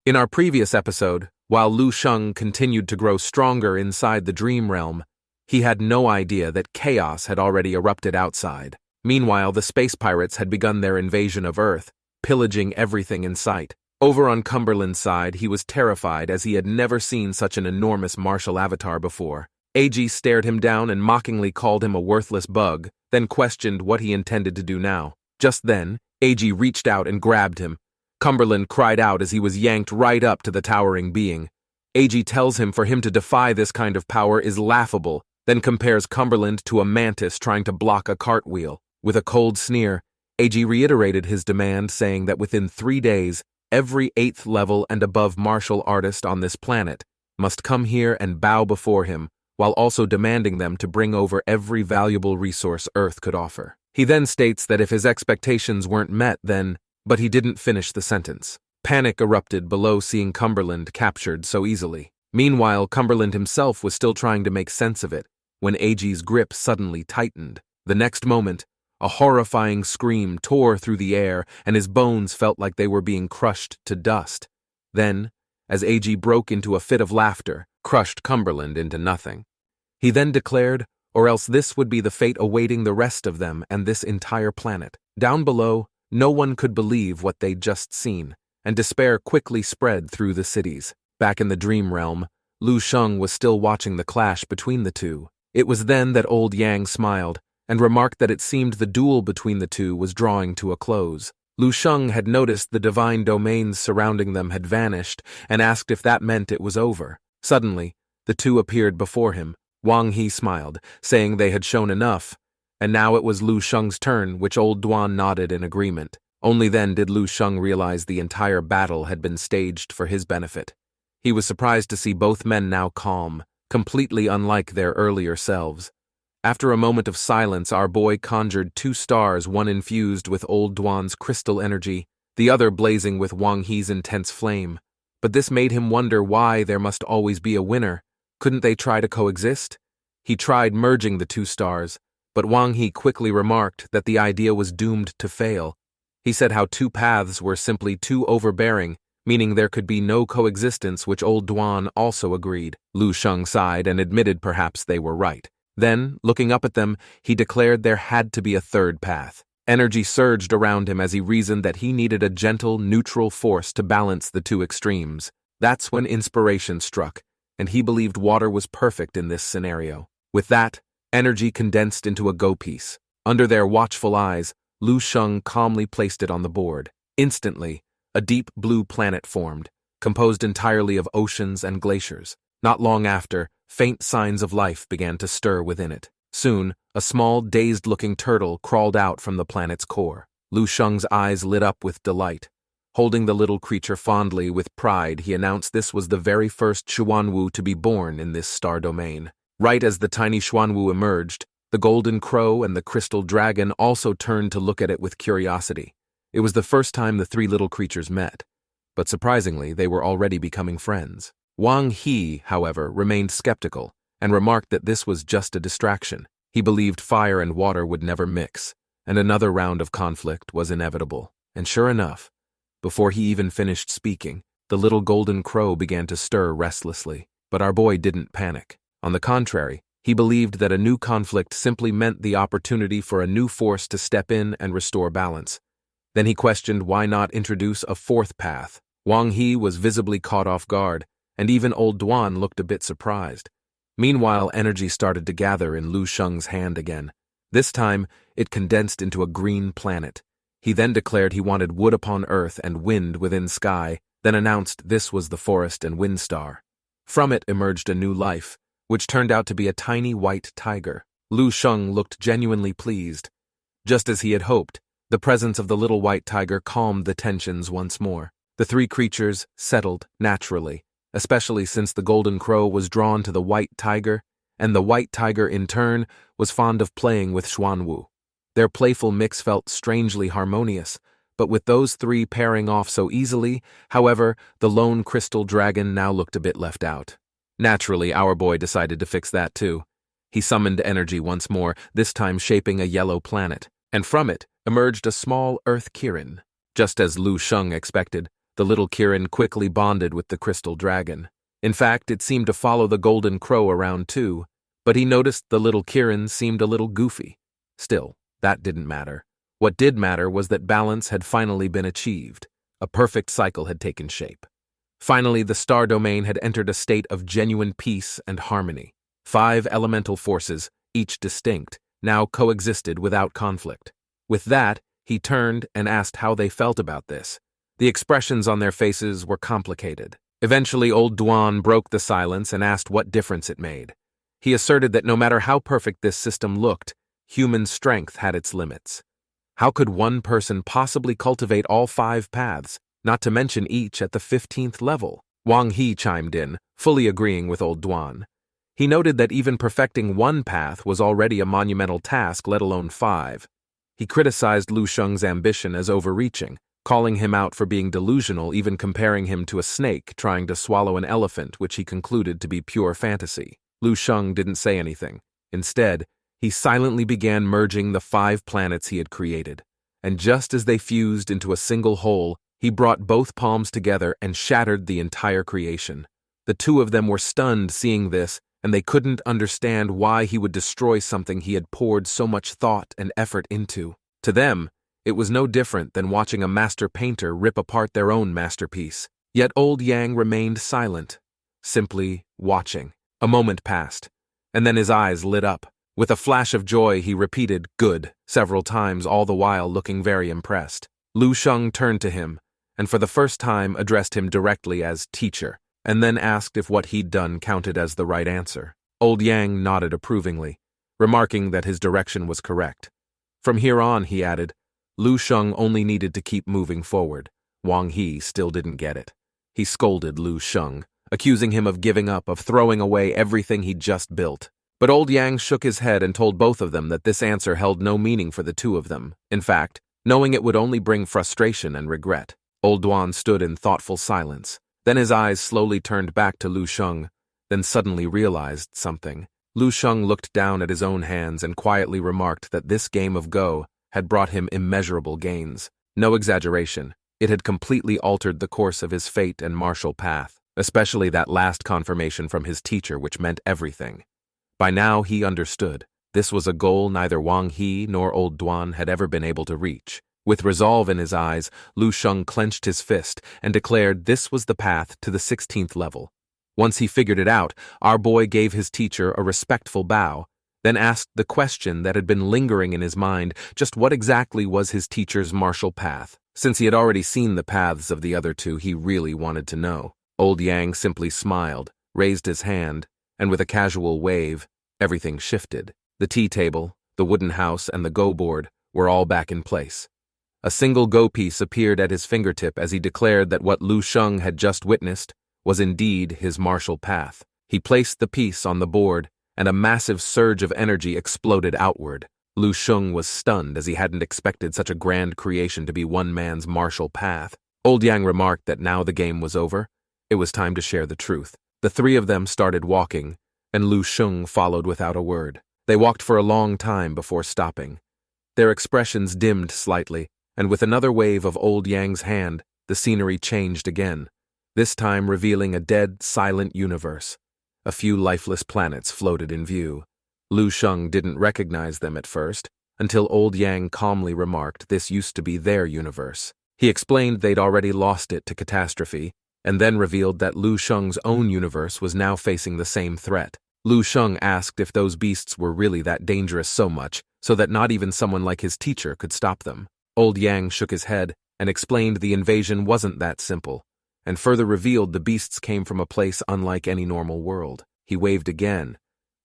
In our previous episode, while Lu Sheng continued to grow stronger inside the dream realm, he had no idea that chaos had already erupted outside. Meanwhile, the space pirates had begun their invasion of Earth, pillaging everything in sight. Over on Cumberland's side, he was terrified as he had never seen such an enormous martial avatar before. AG stared him down and mockingly called him a worthless bug, then questioned what he intended to do now. Just then, AG reached out and grabbed him. Cumberland cried out as he was yanked right up to the towering being. AG tells him for him to defy this kind of power is laughable, then compares Cumberland to a mantis trying to block a cartwheel. With a cold sneer, AG reiterated his demand, saying that within 3 days, every 8th level and above martial artist on this planet must come here and bow before him, while also demanding them to bring over every valuable resource Earth could offer. He then states that if his expectations weren't met, then... But he didn't finish the sentence. Panic erupted below seeing Cumberland captured so easily. Meanwhile, Cumberland himself was still trying to make sense of it, when AG's grip suddenly tightened. The next moment, a horrifying scream tore through the air, and his bones felt like they were being crushed to dust. Then, as AG broke into a fit of laughter, crushed Cumberland into nothing. He then declared, or else this would be the fate awaiting the rest of them and this entire planet. Down below, no one could believe what they'd just seen, and despair quickly spread through the cities. Back in the dream realm, Lu Sheng was still watching the clash between the two. It was then that old Yang smiled, and remarked that it seemed the duel between the two was drawing to a close. Lu Sheng had noticed the divine domains surrounding them had vanished, and asked if that meant it was over. Suddenly, the two appeared before him. Wang He smiled, saying they had shown enough, and now it was Lu Sheng's turn, which old Duan nodded in agreement. Only then did Lu Sheng realize the entire battle had been staged for his benefit. He was surprised to see both men now calm, completely unlike their earlier selves. After a moment of silence, our boy conjured 2 stars, one infused with old Duan's crystal energy, the other blazing with Wang He's intense flame. But this made him wonder why there must always be a winner. Couldn't they try to coexist? He tried merging the 2 stars, but Wang He quickly remarked that the idea was doomed to fail. He said how 2 paths were simply too overbearing, meaning there could be no coexistence, which old Duan also agreed. Lu Sheng sighed and admitted perhaps they were right. Then, looking up at them, he declared there had to be a 3rd path. Energy surged around him as he reasoned that he needed a gentle, neutral force to balance the 2 extremes. That's when inspiration struck, and he believed water was perfect in this scenario. With that, energy condensed into a go-piece. Under their watchful eyes, Lu Sheng calmly placed it on the board. Instantly, a deep blue planet formed, composed entirely of oceans and glaciers. Not long after, faint signs of life began to stir within it. Soon, a small, dazed-looking turtle crawled out from the planet's core. Lu Sheng's eyes lit up with delight. Holding the little creature fondly with pride, he announced this was the very first Xuanwu to be born in this star domain. Right as the tiny Xuanwu emerged, the golden crow and the crystal dragon also turned to look at it with curiosity. It was the first time the 3 little creatures met, but surprisingly, they were already becoming friends. Wang He, however, remained skeptical and remarked that this was just a distraction. He believed fire and water would never mix, and another round of conflict was inevitable. And sure enough, before he even finished speaking, the little golden crow began to stir restlessly. But our boy didn't panic. On the contrary, he believed that a new conflict simply meant the opportunity for a new force to step in and restore balance. Then he questioned why not introduce a 4th path. Wang He was visibly caught off guard, and even old Duan looked a bit surprised. Meanwhile, energy started to gather in Lu Sheng's hand again. This time, it condensed into a green planet. He then declared he wanted wood upon earth and wind within sky, then announced this was the forest and wind star. From it emerged a new life, which turned out to be a tiny white tiger. Lu Sheng looked genuinely pleased. Just as he had hoped, the presence of the little white tiger calmed the tensions once more. The 3 creatures settled naturally, especially since the golden crow was drawn to the white tiger, and the white tiger, in turn, was fond of playing with Xuanwu. Their playful mix felt strangely harmonious, but with those 3 pairing off so easily, however, the lone crystal dragon now looked a bit left out. Naturally, our boy decided to fix that too. He summoned energy once more, this time shaping a yellow planet, and from it emerged a small earth kirin. Just as Lu Sheng expected, The little Kirin quickly bonded with the crystal dragon. In fact, it seemed to follow the golden crow around too, but he noticed the little Kirin seemed a little goofy. Still, that didn't matter. What did matter was that balance had finally been achieved. A perfect cycle had taken shape. Finally, the star domain had entered a state of genuine peace and harmony. 5 elemental forces, each distinct, now coexisted without conflict. With that, he turned and asked how they felt about this. The expressions on their faces were complicated. Eventually, old Duan broke the silence and asked what difference it made. He asserted that no matter how perfect this system looked, human strength had its limits. How could one person possibly cultivate all 5 paths, not to mention each at the 15th level? Wang He chimed in, fully agreeing with old Duan. He noted that even perfecting one path was already a monumental task, let alone 5. He criticized Lu Sheng's ambition as overreaching, calling him out for being delusional, even comparing him to a snake trying to swallow an elephant, which he concluded to be pure fantasy. Lu Sheng didn't say anything. Instead, he silently began merging the 5 planets he had created. And just as they fused into a single whole, he brought both palms together and shattered the entire creation. The two of them were stunned seeing this, and they couldn't understand why he would destroy something he had poured so much thought and effort into. To them, it was no different than watching a master painter rip apart their own masterpiece. Yet old Yang remained silent, simply watching. A moment passed, and then his eyes lit up. With a flash of joy, he repeated, "Good," several times, all the while looking very impressed. Lu Sheng turned to him, and for the first time addressed him directly as teacher, and then asked if what he'd done counted as the right answer. Old Yang nodded approvingly, remarking that his direction was correct. From here on, he added, Lu Sheng only needed to keep moving forward. Wang He still didn't get it. He scolded Lu Sheng, accusing him of giving up, of throwing away everything he'd just built. But old Yang shook his head and told both of them that this answer held no meaning for the two of them. In fact, knowing it would only bring frustration and regret. Old Duan stood in thoughtful silence. Then his eyes slowly turned back to Lu Sheng, then suddenly realized something. Lu Sheng looked down at his own hands and quietly remarked that this game of Go had brought him immeasurable gains. No exaggeration, it had completely altered the course of his fate and martial path, especially that last confirmation from his teacher, which meant everything. By now he understood. This was a goal neither Wang He nor old Duan had ever been able to reach. With resolve in his eyes, Lu Sheng clenched his fist and declared this was the path to the 16th level. Once he figured it out, our boy gave his teacher a respectful bow, then asked the question that had been lingering in his mind, just what exactly was his teacher's martial path? Since he had already seen the paths of the other two, he really wanted to know. Old Yang simply smiled, raised his hand, and with a casual wave, everything shifted. The tea table, the wooden house, and the Go board were all back in place. A single Go piece appeared at his fingertip as he declared that what Lu Sheng had just witnessed was indeed his martial path. He placed the piece on the board, and a massive surge of energy exploded outward. Lu Sheng was stunned as he hadn't expected such a grand creation to be one man's martial path. Old Yang remarked that now the game was over. It was time to share the truth. The three of them started walking, and Lu Sheng followed without a word. They walked for a long time before stopping. Their expressions dimmed slightly, and with another wave of old Yang's hand, the scenery changed again, this time revealing a dead, silent universe. A few lifeless planets floated in view. Lu Sheng didn't recognize them at first, until old Yang calmly remarked this used to be their universe. He explained they'd already lost it to catastrophe, and then revealed that Lu Sheng's own universe was now facing the same threat. Lu Sheng asked if those beasts were really that dangerous so much, so that not even someone like his teacher could stop them. Old Yang shook his head and explained the invasion wasn't that simple, and further revealed the beasts came from a place unlike any normal world. He waved again,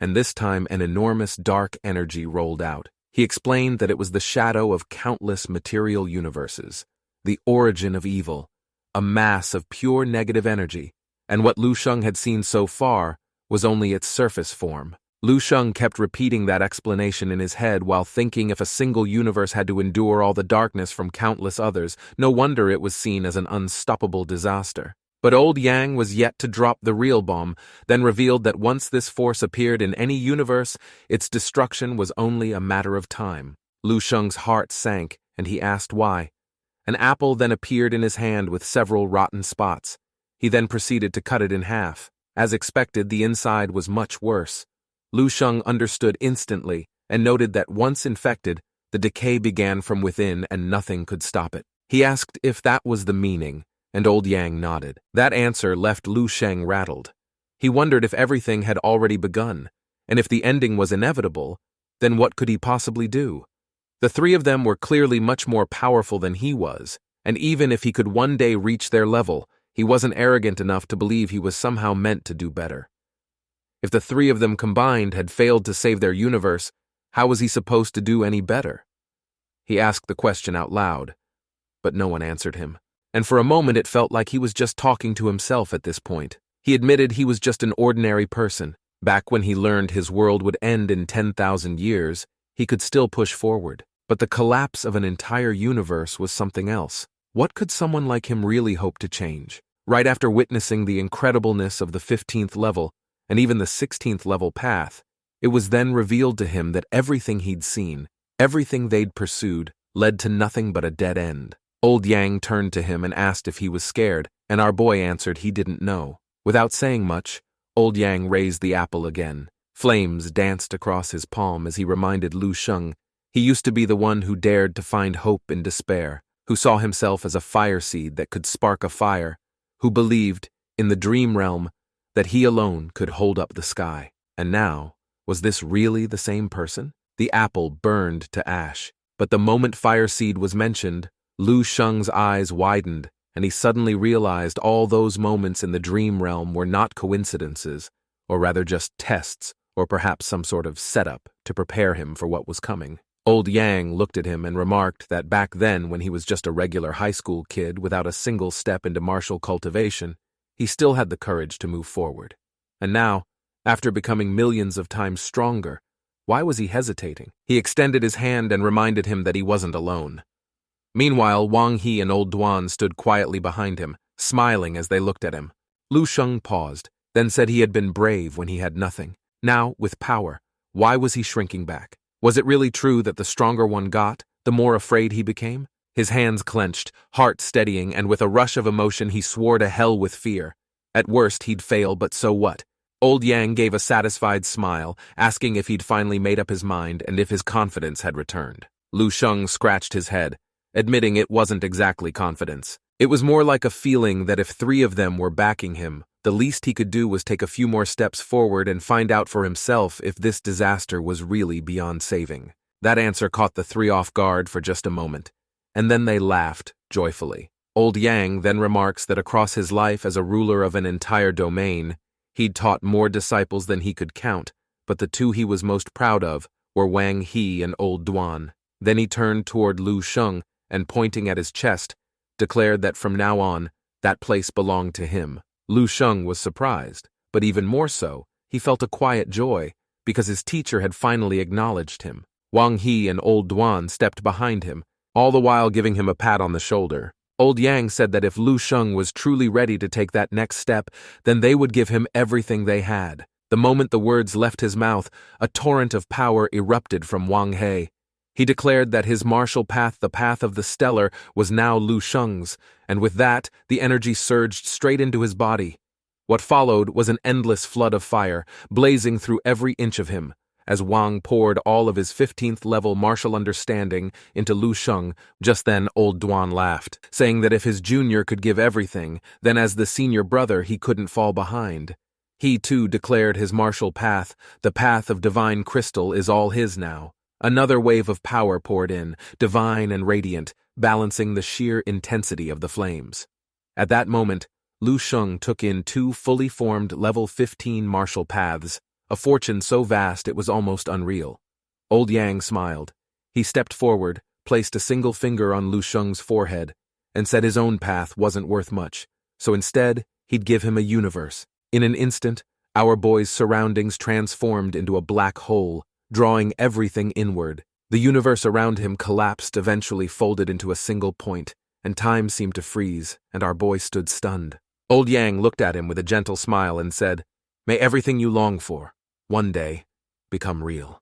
and this time an enormous dark energy rolled out. He explained that it was the shadow of countless material universes, the origin of evil, a mass of pure negative energy, and what Lu Sheng had seen so far was only its surface form. Lu Sheng kept repeating that explanation in his head while thinking if a single universe had to endure all the darkness from countless others, no wonder it was seen as an unstoppable disaster. But old Yang was yet to drop the real bomb, then revealed that once this force appeared in any universe, its destruction was only a matter of time. Lu Sheng's heart sank, and he asked why. An apple then appeared in his hand with several rotten spots. He then proceeded to cut it in half. As expected, the inside was much worse. Lu Sheng understood instantly and noted that once infected, the decay began from within and nothing could stop it. He asked if that was the meaning, and Old Yang nodded. That answer left Lu Sheng rattled. He wondered if everything had already begun, and if the ending was inevitable, then what could he possibly do? The three of them were clearly much more powerful than he was, and even if he could one day reach their level, he wasn't arrogant enough to believe he was somehow meant to do better. If the three of them combined had failed to save their universe, how was he supposed to do any better? He asked the question out loud, but no one answered him. And for a moment it felt like he was just talking to himself at this point. He admitted he was just an ordinary person. Back when he learned his world would end in 10,000 years, he could still push forward. But the collapse of an entire universe was something else. What could someone like him really hope to change? Right after witnessing the incredibleness of the 15th level, and even the 16th level path, it was then revealed to him that everything he'd seen, everything they'd pursued, led to nothing but a dead end. Old Yang turned to him and asked if he was scared, and our boy answered he didn't know. Without saying much, Old Yang raised the apple again. Flames danced across his palm as he reminded Lu Sheng he used to be the one who dared to find hope in despair, who saw himself as a fire seed that could spark a fire, who believed, in the dream realm, that he alone could hold up the sky. And now, was this really the same person? The apple burned to ash, but the moment Fireseed was mentioned, Lu Sheng's eyes widened, and he suddenly realized all those moments in the dream realm were not coincidences, or rather just tests, or perhaps some sort of setup to prepare him for what was coming. Old Yang looked at him and remarked that back then, when he was just a regular high school kid without a single step into martial cultivation, he still had the courage to move forward. And now, after becoming millions of times stronger, why was he hesitating? He extended his hand and reminded him that he wasn't alone. Meanwhile, Wang He and Old Duan stood quietly behind him, smiling as they looked at him. Lu Sheng paused, then said he had been brave when he had nothing. Now, with power, why was he shrinking back? Was it really true that the stronger one got, the more afraid he became? His hands clenched, heart steadying, and with a rush of emotion he swore to hell with fear. At worst he'd fail, but so what? Old Yang gave a satisfied smile, asking if he'd finally made up his mind and if his confidence had returned. Lu Sheng scratched his head, admitting it wasn't exactly confidence. It was more like a feeling that if three of them were backing him, the least he could do was take a few more steps forward and find out for himself if this disaster was really beyond saving. That answer caught the three off guard for just a moment, and then they laughed joyfully. Old Yang then remarks that across his life as a ruler of an entire domain, he'd taught more disciples than he could count, but the two he was most proud of were Wang He and Old Duan. Then he turned toward Lu Sheng and, pointing at his chest, declared that from now on, that place belonged to him. Lu Sheng was surprised, but even more so, he felt a quiet joy, because his teacher had finally acknowledged him. Wang He and Old Duan stepped behind him, all the while giving him a pat on the shoulder. Old Yang said that if Lu Sheng was truly ready to take that next step, then they would give him everything they had. The moment the words left his mouth, a torrent of power erupted from Wang He. He declared that his martial path, the path of the stellar, was now Lu Sheng's, and with that, the energy surged straight into his body. What followed was an endless flood of fire, blazing through every inch of him, as Wang poured all of his 15th level martial understanding into Lu Sheng. Just then, Old Duan laughed, saying that if his junior could give everything, then as the senior brother he couldn't fall behind. He too declared his martial path, the path of divine crystal, is all his now. Another wave of power poured in, divine and radiant, balancing the sheer intensity of the flames. At that moment, Lu Sheng took in two fully formed level 15 martial paths, a fortune so vast it was almost unreal. Old Yang smiled. He stepped forward, placed a single finger on Lu Sheng's forehead, and said his own path wasn't worth much, so instead, he'd give him a universe. In an instant, our boy's surroundings transformed into a black hole, drawing everything inward. The universe around him collapsed, eventually folded into a single point, and time seemed to freeze, and our boy stood stunned. Old Yang looked at him with a gentle smile and said, "May everything you long for, one day, become real."